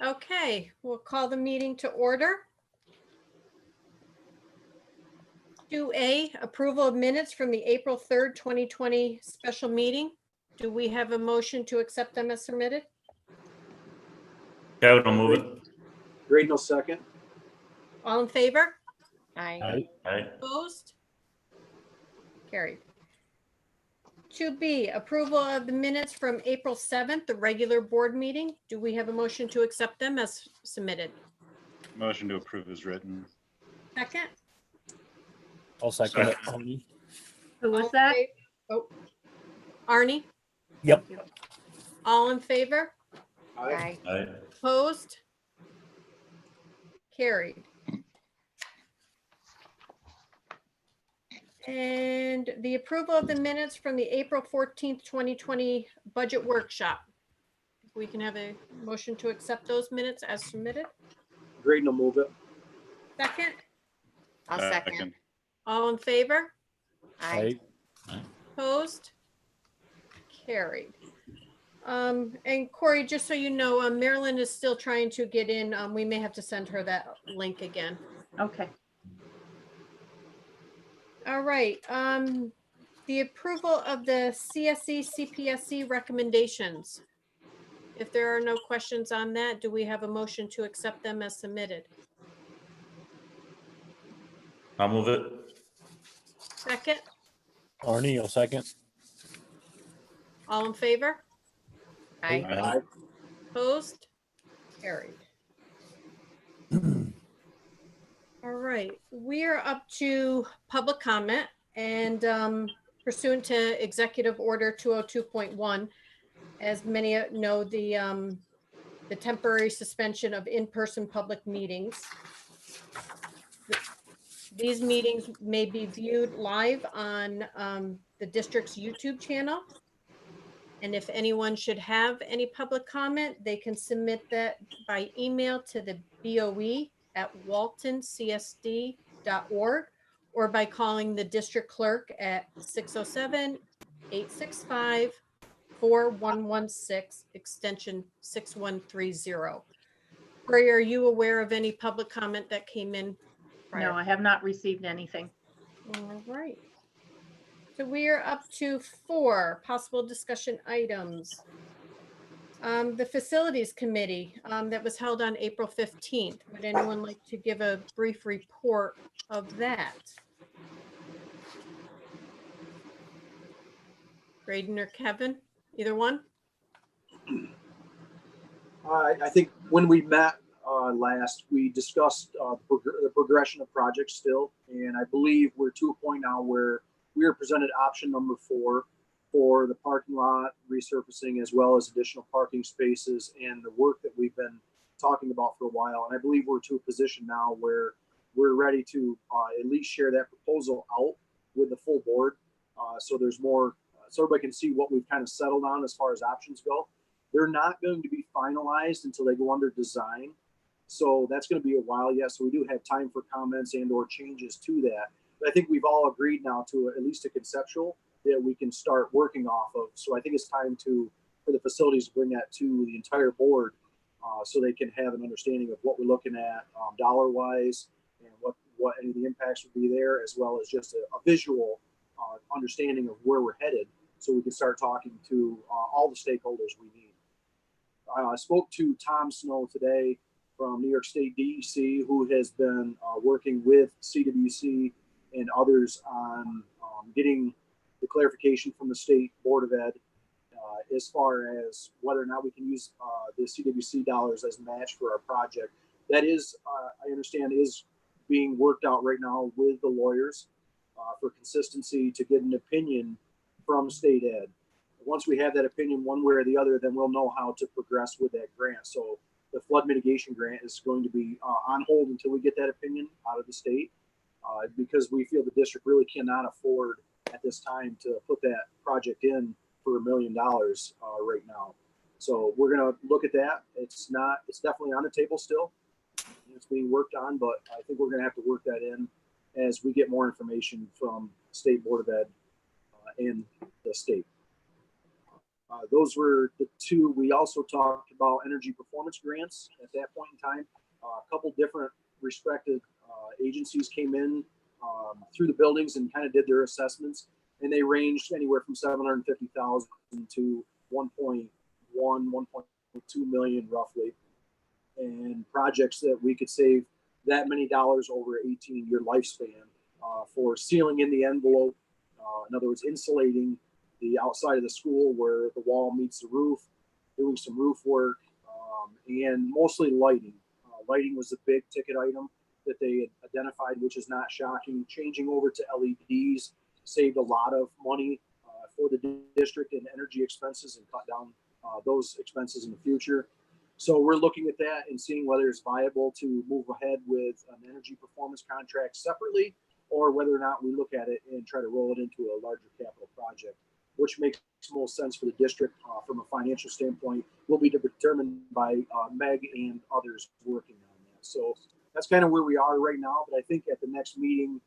Okay, we'll call the meeting to order. 2A, approval of minutes from the April 3rd, 2020 special meeting. Do we have a motion to accept them as submitted? Kevin will move it. Grade no second. All in favor? Aye. Aye. Opposed? Carried. 2B, approval of the minutes from April 7th, the regular board meeting. Do we have a motion to accept them as submitted? Motion to approve is written. Second? I'll second it. Who All was in that? fa- Oh, Arnie? Yep. All in favor? Aye. Aye. Opposed? Carried. And the approval of the minutes from the April 14th, 2020 budget workshop. If we can have a motion to accept those minutes as submitted. Grade no move it. Second, I'll second. all in favor? Aye. Opposed? Carried. And Corey, just so you know, Marilyn is still trying to get in. We may have to send her that link again. Okay. All right. The approval of the CSE, CPSC recommendations. If there are no questions on that, do we have a motion to accept them as submitted? I'll move it. Second, Arnie, I'll second. all in favor? Aye. Aye. Opposed? Carried. All right, we are up to public comment and pursuant to Executive Order 202.1, as many know, the temporary suspension of in-person public meetings. These meetings may be viewed live on the district's YouTube channel. And if anyone should have any public comment, they can submit that by email to the BOE at waltoncsd.org or by calling the district clerk at 607-865-4116, extension 6130. Corey, are you aware of any public comment that came in prior? No, I have not received anything. All right. So we are up to 4 possible discussion items. The Facilities Committee that was held on April 15th. Would anyone like to give a brief report of that? Braden or Kevin, either one? I think when we met last, we discussed the progression of projects still, and I believe we're to a point now where we are presented option number 4 for the parking lot resurfacing, as well as additional parking spaces and the work that we've been talking about for a while. And I believe we're to a position now where we're ready to at least share that proposal out with the full board. So there's more, so everybody can see what we've kind of settled on as far as options go. They're not going to be finalized until they go under design. So that's going to be a while yet. So we do have time for comments and or changes to that. But I think we've all agreed now to at least a conceptual that we can start working off of. So I think it's time for the facilities to bring that to the entire board so they can have an understanding of what we're looking at dollar wise and what any of the impacts would be there, as well as just a visual understanding of where we're headed, so we can start talking to all the stakeholders we need. I spoke to Tom Snow today from New York State DEC, who has been working with CWC and others on getting the clarification from the State Board of Ed as far as whether or not we can use the CWC dollars as match for our project. That is, I understand, is being worked out right now with the lawyers for consistency to get an opinion from State Ed. Once we have that opinion one way or the other, then we'll know how to progress with that grant. So the flood mitigation grant is going to be on hold until we get that opinion out of the state because we feel the district really cannot afford at this time to put that project in for $1 million right now. So we're going to look at that. It's definitely on the table still. It's being worked on, but I think we're going to have to work that in as we get more information from State Board of Ed and the state. Those were the two. We also talked about energy performance grants at that point in time. A couple different respective agencies came in through the buildings and kind of did their assessments, and they ranged anywhere from 750,000 to 1.1, 1.2 million roughly, and projects that we could save that many dollars over an 18-year lifespan for sealing in the envelope. In other words, insulating the outside of the school where the wall meets the roof, doing some roof work, and mostly lighting. Lighting was a big ticket item that they had identified, which is not shocking. Changing over to LEDs saved a lot of money for the district and energy expenses and cut down those expenses in the future. So we're looking at that and seeing whether it's viable to move ahead with an energy performance contract separately, or whether or not we look at it and try to roll it into a larger capital project, which makes most sense for the district from a financial standpoint, will be determined by Meg and others working on that. So that's kind of where we are right now. But I think at the next meeting,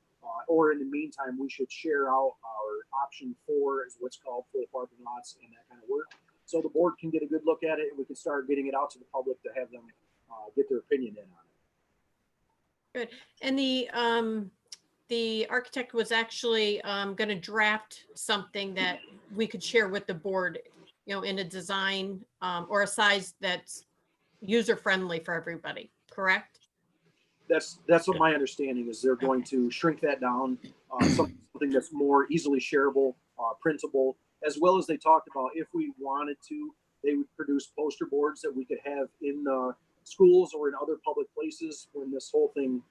or in the meantime, we should share out our option 4, is what's called full parking lots and that kind of work. So the board can get a good look at it, and we can start getting it out to the public to have them get their opinion in on it. Good. And the architect was actually going to draft something that we could share with the board, in a design or a size that's user-friendly for everybody, correct? That's what my understanding is. They're going to shrink that down, something that's more easily shareable, printable, as well as they talked about if we wanted to, they would produce poster boards that we could have in schools or in other public places when this whole thing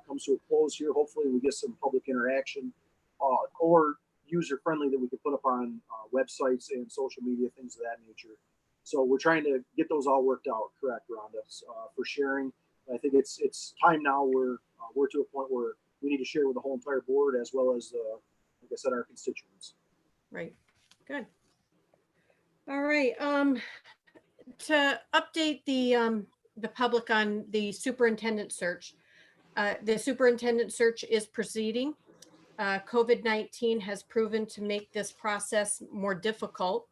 comes to a close here. Hopefully we get some public interaction or user friendly that we could put up on websites and social media, things of that nature. So we're trying to get those all worked out, correct, Rhonda, for sharing. I think it's time now where we're to a point where we need to share with the whole entire board as well as, like I said, our constituents. Right. Good. All right. To update the public on the superintendent search, the superintendent search is proceeding. COVID-19 has proven to make this process more difficult,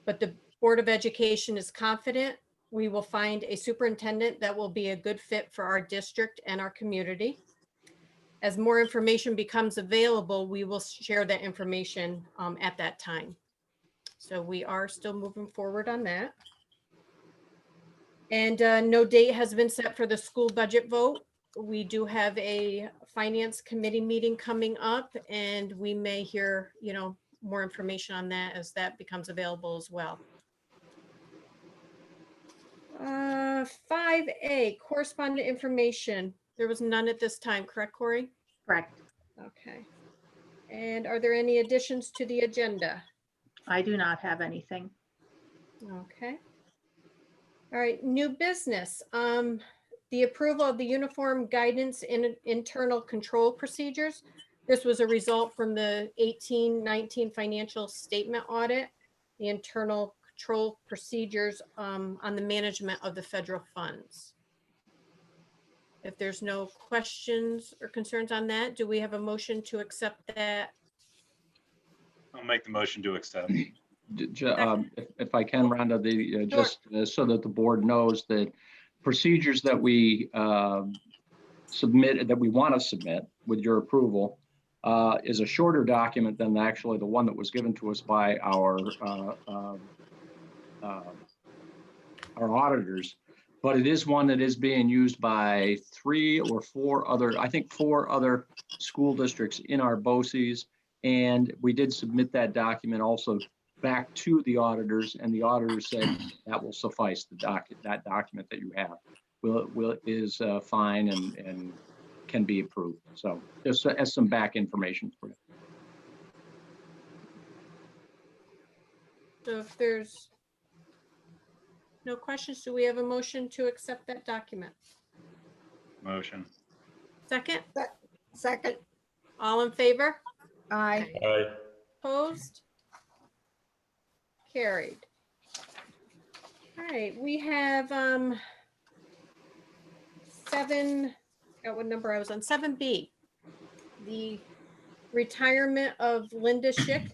but the Board of Education is confident we will find a superintendent that will be a good fit for our district and our community. As more information becomes available, we will share that information at that time. So we are still moving forward on that. And no date has been set for the school budget vote. We do have a finance committee meeting coming up, and we may hear, more information on that as that becomes available as well. 5A, correspondent information. There was none at this time, correct, Corey? Correct. Okay. And are there any additions to the agenda? I do not have anything. Okay. All right, new business. The approval of the uniform guidance in internal control procedures. This was a result from the 18-19 financial statement audit, the internal control procedures on the management of the federal funds. If there's no questions or concerns on that, do we have a motion to accept that? I'll make the motion to accept. If I can, Rhonda, just so that the board knows that procedures that we submit, that we want to submit with your approval, is a shorter document than actually the one that was given to us by our auditors. But it is one that is being used by 3 or 4 other, I think 4 other school districts in our BOCES. And we did submit that document also back to the auditors, and the auditors said that will suffice. That document that you have is fine and can be approved. So just as some back information for you. So if there's no questions, do we have a motion to accept that document? Motion. Second? Second. All in favor? Aye. Aye. Opposed? Carried. All right, we have 7, what number I was on, 7B. The retirement of Linda Schick.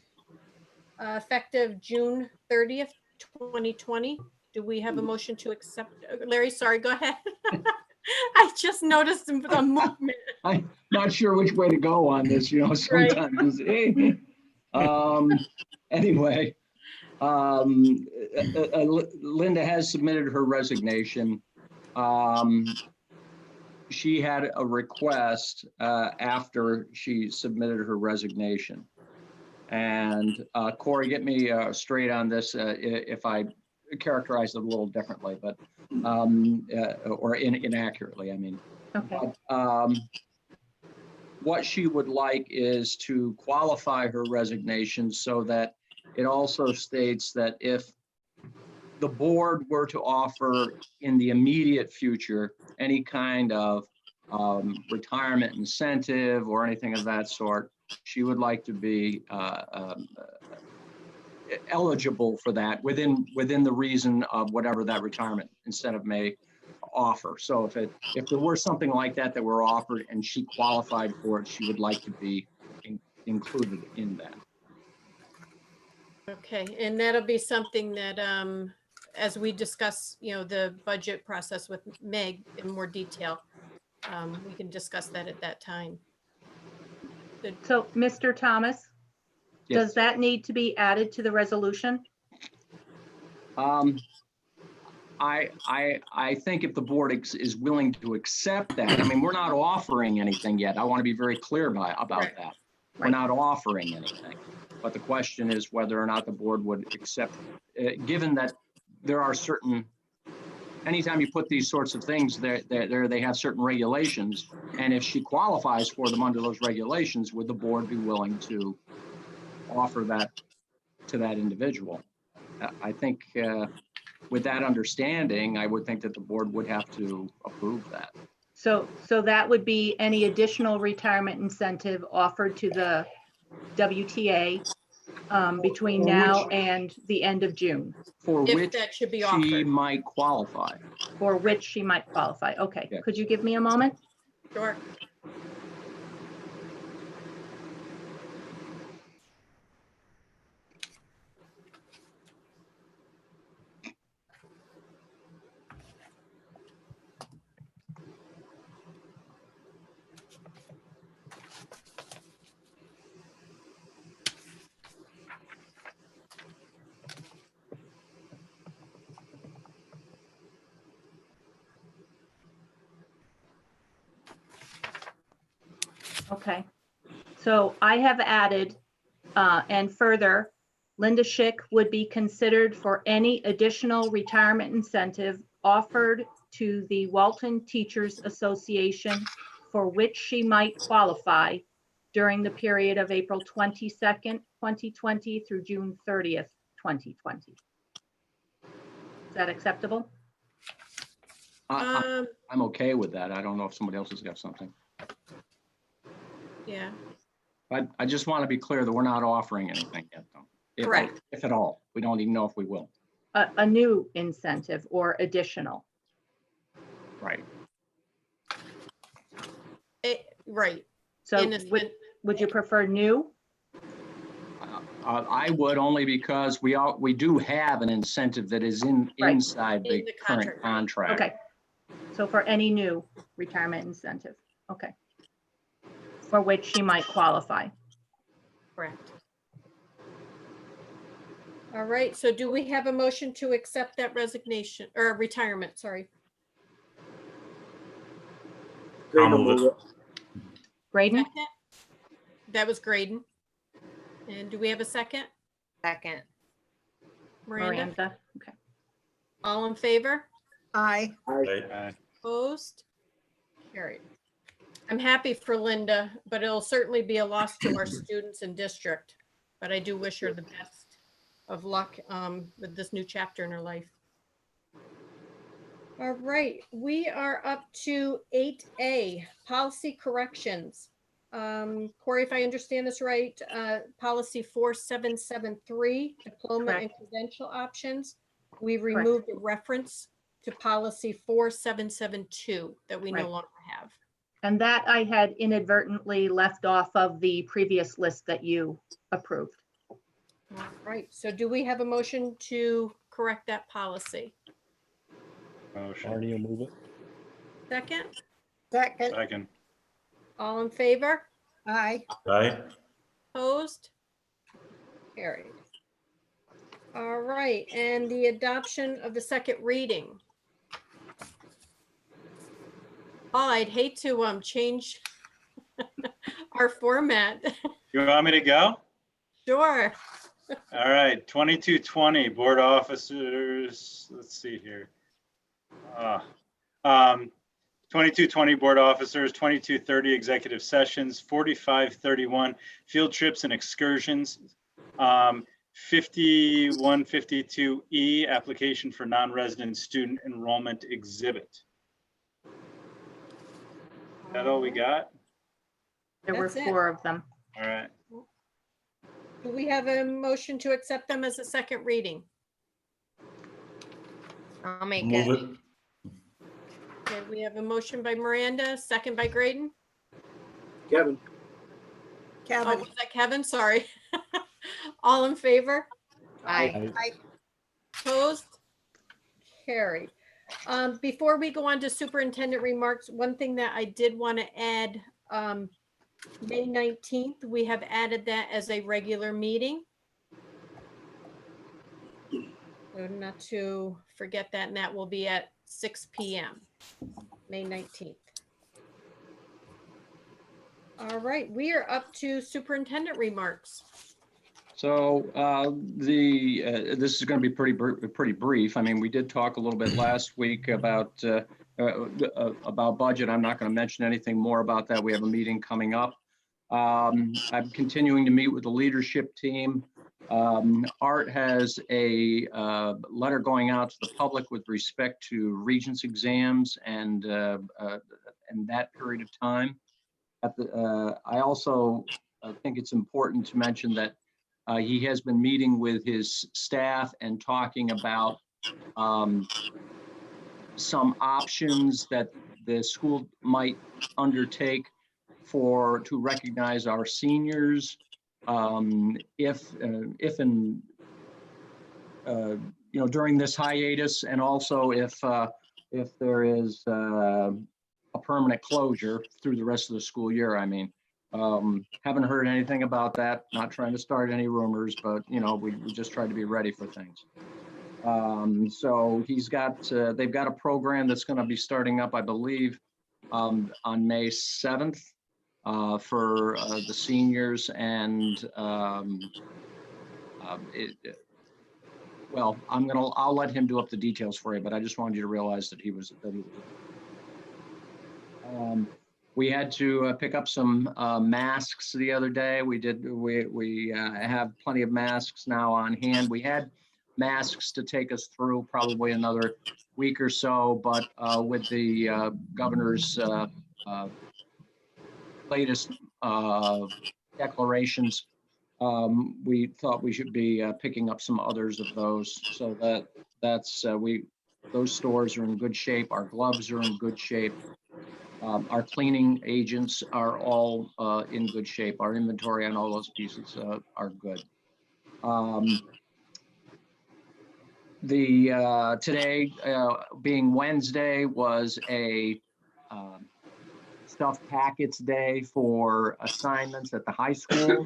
effective June 30th, 2020. Do we have a motion to accept? Larry, sorry, go ahead. I just noticed a movement. I'm not sure which way to go on this, Right. sometimes. Anyway, Linda has submitted her resignation. She had a request after she submitted her resignation. And Corey, get me straight on this if I characterize it a little differently, but or inaccurately, I mean. Okay. What she would like is to qualify her resignation so that it also states that if the board were to offer in the immediate future any kind of retirement incentive or anything of that sort, she would like to be eligible for that within the reason of whatever that retirement incentive may offer. So if there were something like that were offered and she qualified for it, she would like to be included in that. Okay, and that'll be something that, as we discuss, the budget process with Meg in more detail, we can discuss that at that time. So, Mr. Thomas, Yes. does that need to be added to the resolution? I think if the board is willing to accept that, I mean, we're not offering anything yet. I want to be very clear about Right. that. We're Right. not offering anything. But the question is whether or not the board would accept, given that there are certain, anytime you put these sorts of things, they have certain regulations. And if she qualifies for them under those regulations, would the board be willing to offer that to that individual? I think with that understanding, I would think that the board would have to approve that. So that would be any additional retirement incentive offered to the WTA between now and the end of June, For If which that should be she offered. might qualify. for which she might qualify. Okay, Yeah. could you give me a moment? Sure. Okay, so I have added, and further, Linda Schick would be considered for any additional retirement incentive offered to the Walton Teachers Association for which she might qualify during the period of April 22nd, 2020 through June 30th, 2020. Is that acceptable? I'm okay with that. I don't know if somebody else has got something. Yeah, But I just want to be clear that we're not offering anything yet, though. Correct. If at all. We don't even know if we will. A new incentive or additional? Right. right. So In a sen- would you prefer new? I would, only because we do have an incentive that is Right. inside the In the current contract. Okay, so for any new retirement incentive, okay. For which she might qualify. Correct. All right, so do we have a motion to accept that resignation or retirement, sorry? Great, I'll move it. Graydon, Second? That was Graydon. And do we have a second? Second. Miranda? Miranda, okay. All in favor? Aye. Aye. Opposed? Carried. I'm happy for Linda, but it'll certainly be a loss to our students and district. But I do wish her the best of luck with this new chapter in her life. All right, we are up to 8A, policy corrections. Corey, if I understand this right, policy 4773, diploma and credential options. We removed a reference to policy 4772 that we no Right. longer have. And that I had inadvertently left off of the previous list that you approved. Right, so do we have a motion to correct that policy? Motion. Arnie will move it. Second, Second. Second. all in favor? Aye. Aye. Opposed? Carried. All right, and the adoption of the second reading. Oh, I'd hate to change our format. You want me to go? Sure. All right, 2220 board officers, let's see here. 2220 board officers, 2230 executive sessions, 4531 field trips and excursions, 5152E application for non-resident student enrollment exhibit. Is that all we got? There were That's it. 4 of them. All right, Do we have a motion to accept them as a second reading? I'll make Move it. it. Okay, we have a motion by Miranda, second by Graydon. Kevin, Oh, Kevin. was that Kevin? Sorry. All in favor? Aye. Aye. Opposed? Carried. Before we go on to superintendent remarks, one thing that I did want to add, May 19th, we have added that as a regular meeting. So not to forget that, and that will be at 6 p.m., May 19th. All right, we are up to superintendent remarks. So this is going to be pretty brief. I mean, we did talk a little bit last week about budget. I'm not going to mention anything more about that. We have a meeting coming up. I'm continuing to meet with the leadership team. Art has a letter going out to the public with respect to Regents exams and that period of time. I also think it's important to mention that he has been meeting with his staff and talking about some options that the school might undertake to recognize our seniors if during this hiatus, and also if there is a permanent closure through the rest of the school year. I mean, haven't heard anything about that. Not trying to start any rumors, but we just try to be ready for things. So they've got a program that's going to be starting up, I believe, on May 7th for the seniors, and well, I'll let him do up the details for you, but I just wanted you to realize that he was. We had to pick up some masks the other day. We have plenty of masks now on hand. We had masks to take us through probably another week or so, but with the governor's latest declarations, we thought we should be picking up some others of those. So those stores are in good shape. Our gloves are in good shape. Our cleaning agents are all in good shape. Our inventory on all those pieces are good. Today, being Wednesday, was a stuffed packets day for assignments at the high school.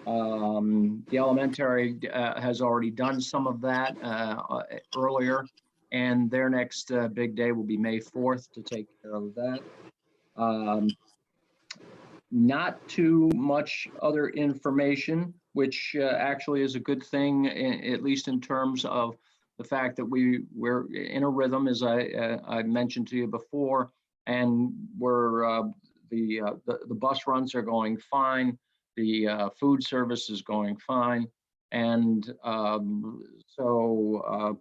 The elementary has already done some of that earlier, and their next big day will be May 4th to take care of that. Not too much other information, which actually is a good thing, at least in terms of the fact that we're in a rhythm, as I mentioned to you before, and the bus runs are going fine, the food service is going fine, and so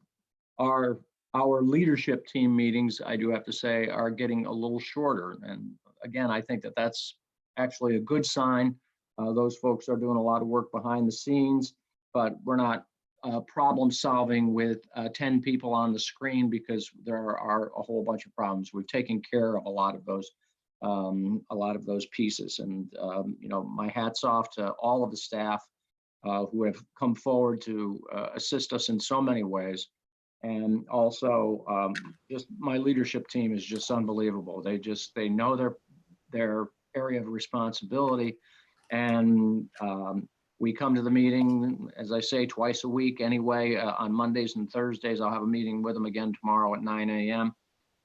our leadership team meetings, I do have to say, are getting a little shorter. And again, I think that that's actually a good sign. Those folks are doing a lot of work behind the scenes, but we're not problem solving with 10 people on the screen, because there are a whole bunch of problems. We've taken care of a lot of those pieces, and my hat's off to all of the staff who have come forward to assist us in so many ways. And also, just my leadership team is just unbelievable. They know their area of responsibility, and we come to the meeting, as I say, twice a week anyway. On Mondays and Thursdays, I'll have a meeting with them again tomorrow at 9 a.m.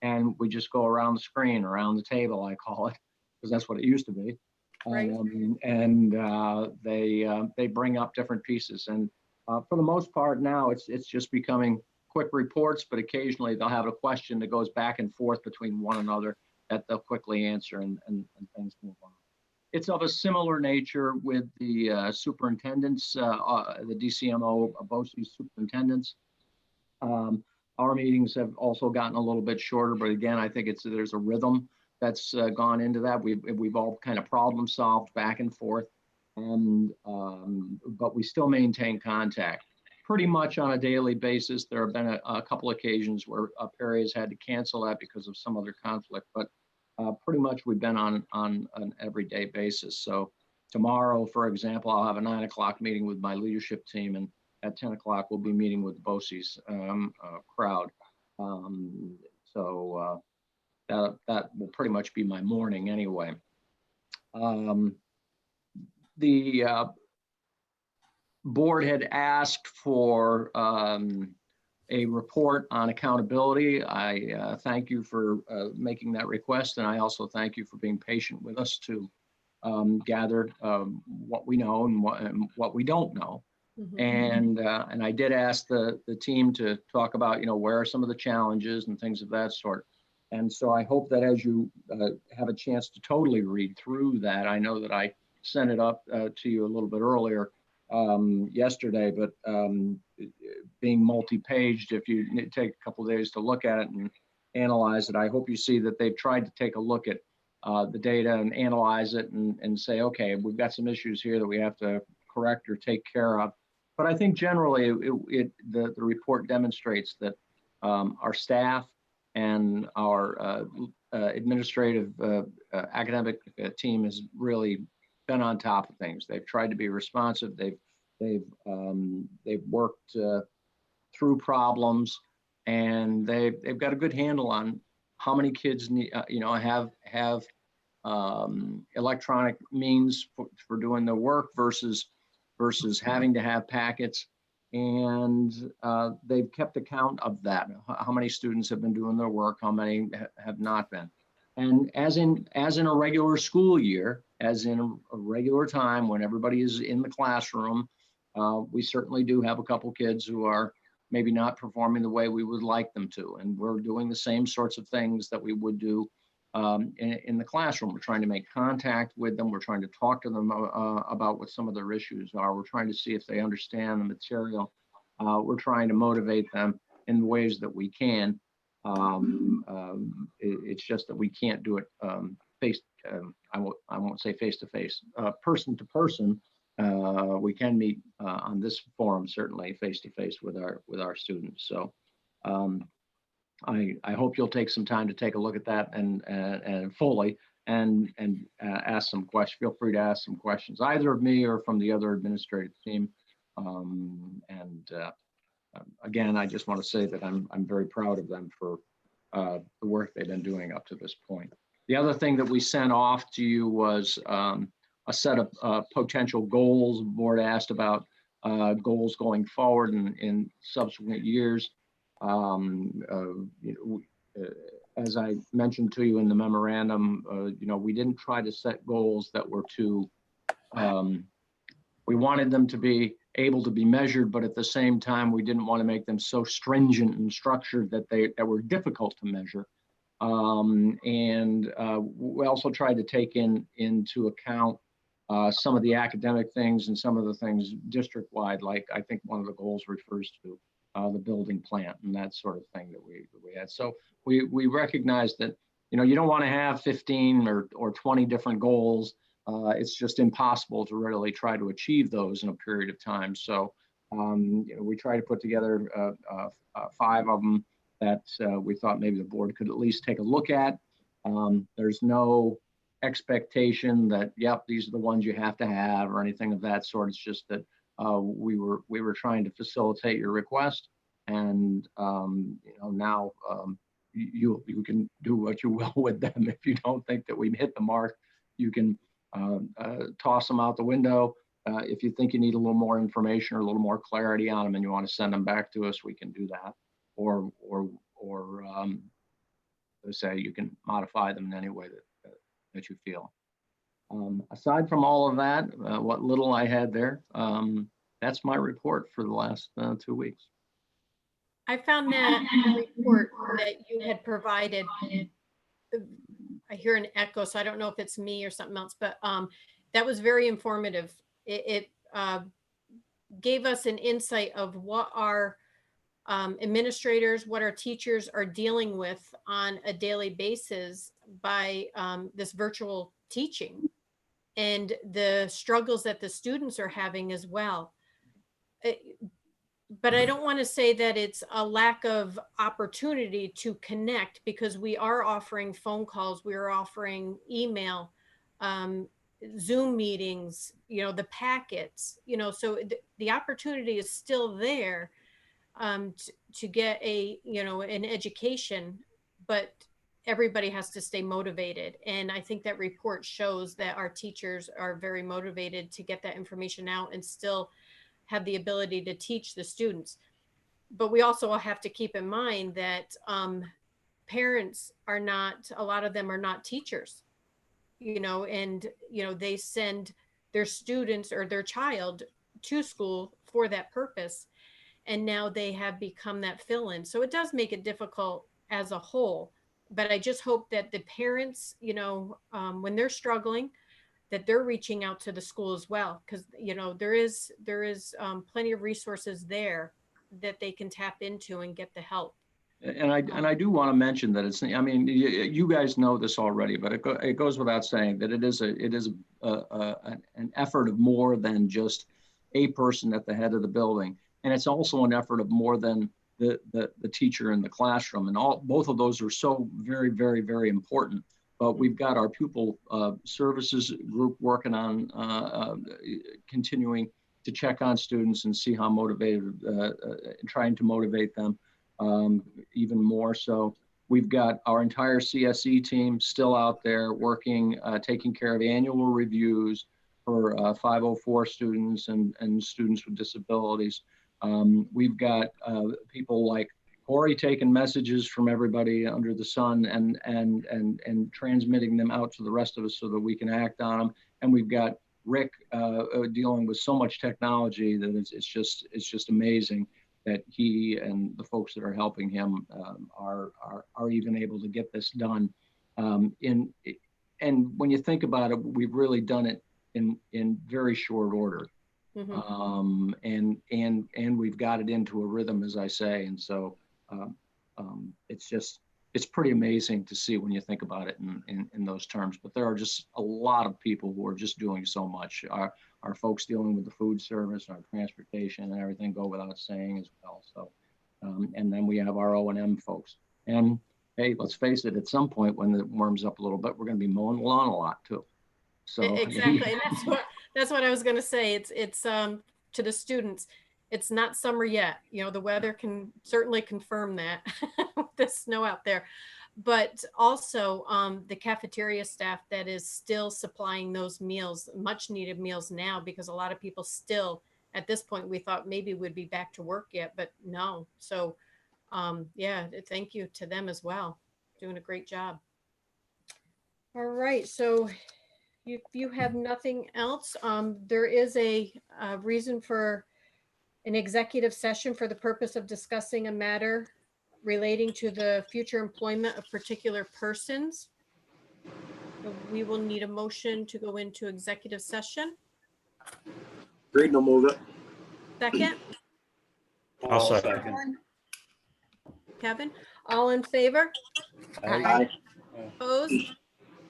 And we just go around the screen, around the table, I call it, because that's what it used to be. Right. They bring up different pieces, and for the most part now, it's just becoming quick reports, but occasionally they'll have a question that goes back and forth between one another that they'll quickly answer, and things move on. It's of a similar nature with the superintendents, the DCMO, BOCES superintendents. Our meetings have also gotten a little bit shorter, but again, I think there's a rhythm that's gone into that. We've all kind of problem solved back and forth, and but we still maintain contact pretty much on a daily basis. There have been a couple occasions where Perry has had to cancel that because of some other conflict, but pretty much we've been on an everyday basis. So tomorrow, for example, I'll have a 9 o'clock meeting with my leadership team, and at 10 o'clock we'll be meeting with the BOCES crowd. That will pretty much be my morning anyway. The board had asked for a report on accountability. I thank you for making that request, and I also thank you for being patient with us to gather what we know and what we don't know. Mhm. And I did ask the team to talk about, where are some of the challenges and things of that sort. And so I hope that as you have a chance to totally read through that, I know that I sent it up to you a little bit earlier yesterday, but being multi-paged, if you take a couple of days to look at it and analyze it, I hope you see that they've tried to take a look at the data and analyze it and say, okay, we've got some issues here that we have to correct or take care of. But I think generally the report demonstrates that our staff and our administrative academic team has really been on top of things. They've tried to be responsive. They've worked through problems, and they've got a good handle on how many kids need, have electronic means for doing their work versus having to have packets. And they've kept account of that, how many students have been doing their work, how many have not been. And as in a regular school year, as in a regular time when everybody is in the classroom, we certainly do have a couple kids who are maybe not performing the way we would like them to. And we're doing the same sorts of things that we would do in the classroom. We're trying to make contact with them. We're trying to talk to them about what some of their issues are. We're trying to see if they understand the material. We're trying to motivate them in ways that we can. It's just that we can't do it I won't say face to face, person to person. We can meet on this forum, certainly face to face with our students. So I hope you'll take some time to take a look at that and fully and ask some questions. Feel free to ask some questions, either of me or from the other administrative team. Again, I just want to say that I'm very proud of them for the work they've been doing up to this point. The other thing that we sent off to you was a set of potential goals. The board asked about goals going forward in subsequent years. As I mentioned to you in the memorandum, we didn't try to set goals that were too, we wanted them to be able to be measured, but at the same time, we didn't want to make them so stringent and structured that that were difficult to measure. We also tried to take into account some of the academic things and some of the things district-wide, like I think one of the goals refers to the building plant and that sort of thing that we had. So we recognize that, you don't want to have 15 or 20 different goals. It's just impossible to really try to achieve those in a period of time. So we try to put together 5 of them that we thought maybe the board could at least take a look at. There's no expectation that, yep, these are the ones you have to have or anything of that sort. It's just that we were trying to facilitate your request, and now you can do what you will with them. If you don't think that we hit the mark, you can toss them out the window. If you think you need a little more information or a little more clarity on them and you want to send them back to us, we can do that. Or say you can modify them in any way that you feel. Aside from all of that, what little I had there, that's my report for the last 2 weeks. I found that report that you had provided. I hear an echo, so I don't know if it's me or something else, but that was very informative. It gave us an insight of what our administrators, what our teachers are dealing with on a daily basis by this virtual teaching, and the struggles that the students are having as well. But I don't want to say that it's a lack of opportunity to connect, because we are offering phone calls, we are offering email, Zoom meetings, the packets, so the opportunity is still there to get an education, but everybody has to stay motivated. And I think that report shows that our teachers are very motivated to get that information out and still have the ability to teach the students. But we also have to keep in mind that parents are not, a lot of them are not teachers, and, they send their students or their child to school for that purpose. And now they have become that fill-in. So it does make it difficult as a whole. But I just hope that the parents, when they're struggling, that they're reaching out to the school as well, because there is plenty of resources there that they can tap into and get the help. And I do want to mention that it's, I mean, you guys know this already, but it goes without saying that it is an effort of more than just a person at the head of the building, and it's also an effort of more than the teacher in the classroom, and both of those are so very, very, very important. But we've got our pupil services group working on continuing to check on students and see how motivated, trying to motivate them even more so. We've got our entire CSE team still out there working, taking care of annual reviews for 504 students and students with disabilities. We've got people like Corey taking messages from everybody under the sun and transmitting them out to the rest of us so that we can act on them. And we've got Rick dealing with so much technology that it's just amazing that he and the folks that are helping him are even able to get this done. And when you think about it, we've really done it in very short order. Mm-hmm. And we've got it into a rhythm, as I say. And so it's pretty amazing to see when you think about it in those terms. But there are just a lot of people who are just doing so much. Our folks dealing with the food service, our transportation, and everything go without saying as well. So, and then we have our O&M folks. And hey, let's face it, at some point when it warms up a little bit, we're going to be mowing the lawn a lot too. So exactly, and that's what I was going to say. It's to the students, it's not summer yet. The weather can certainly confirm that with the snow out there, but also the cafeteria staff that is still supplying those meals, much needed meals now, because a lot of people still, at this point, we thought maybe we'd be back to work yet, but no. So yeah, thank you to them as well. Doing a great job. All right, so if you have nothing else, there is a reason for an executive session for the purpose of discussing a matter relating to the future employment of particular persons. So we will need a motion to go into executive session. Great, no move it. Second, I'll second. Kevin, all in favor? Aye. Opposed?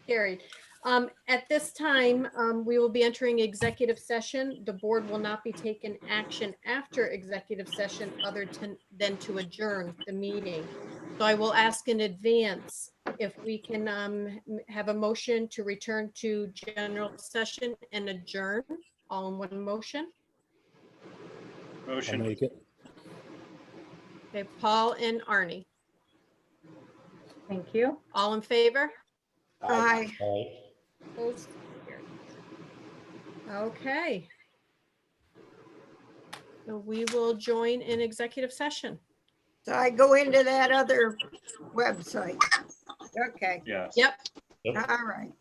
Carried. At this time, we will be entering executive session. The board will not be taking action after executive session other than to adjourn the meeting. So I will ask in advance if we can have a motion to return to general session and adjourn, all in one motion. I'll Motion. make it. Okay, Paul and Arnie, Thank you. all in favor? Aye. Aye. Opposed? Carried. Okay. So we will join in executive session. So I go into that other website. Okay, Yes. Yep. all right.